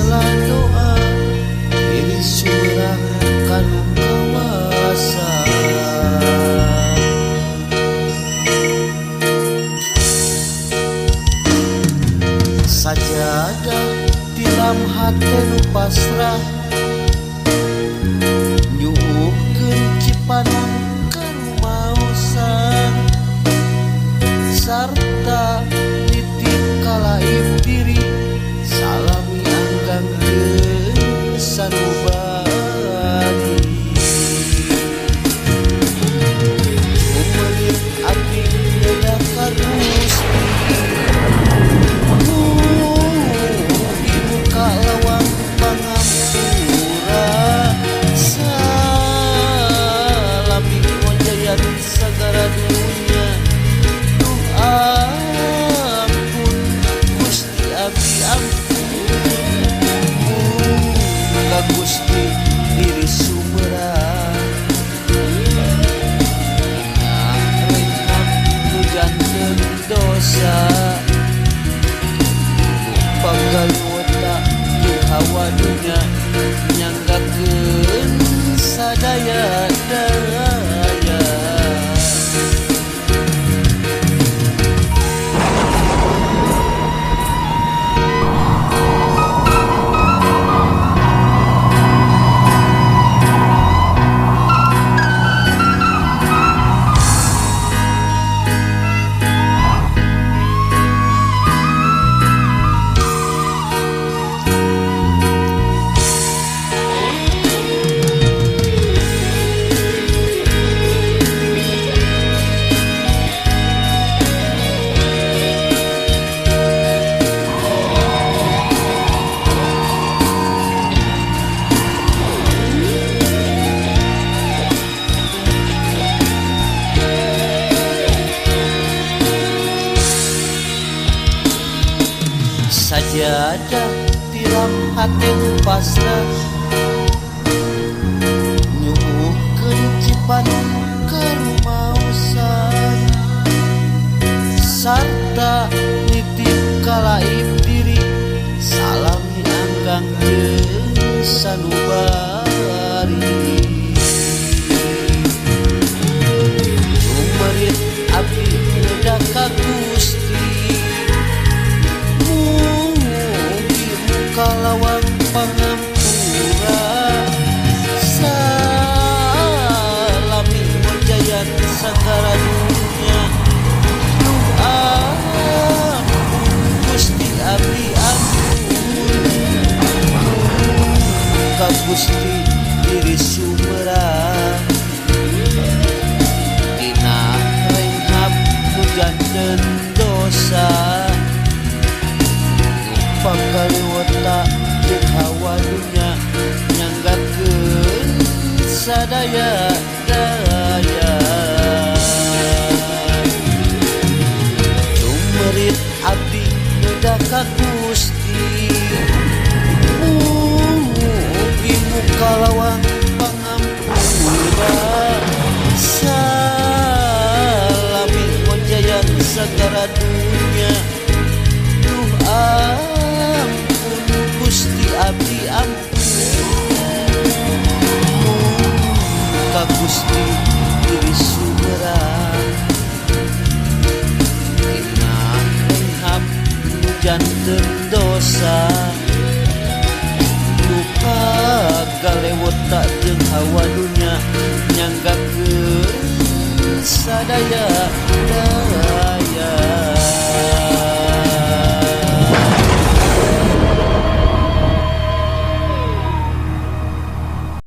segala doa diri surah kanu kawasa sajadah tilam hate nu pasrah nyuupkeun cipanan kanu maosan sarta nitip kalaim diri salami anggangkeun sanubari umeut abdi nedakar Gusti di muka lawang pangampura salami ngojayan sagara dunya duh ampun Gusti abdi ampun ka Gusti diri sumberang renghap nu janten dosa pagaluota jeung hawa dunya nyanggakeun sadaya-daya sajadah tilam hate nu pasrah nyuupkeun cipanan kanu maosan sarta nitip kalaim diri salami anggangkeun sanubari umeurit abdi nedaka ka Gusti kalawang pangampura salami mojayan sagara dunya duh ampun Gusti abdi ampun ka Gusti diri sumberang dina renghap nu janten dosa pangkaliwata jeung hawa dunya nyanggakeun sadaya-daya umeurit abdi nedaka Gusti mugi muka lawang pangampura salami ngojayan sagara dunya duh Gusti abdi ampun ka Gusti diri sumberang dina renghap nu janten dosa lupa galewota jeung hawa dunya nyanggakeun sadaya-daya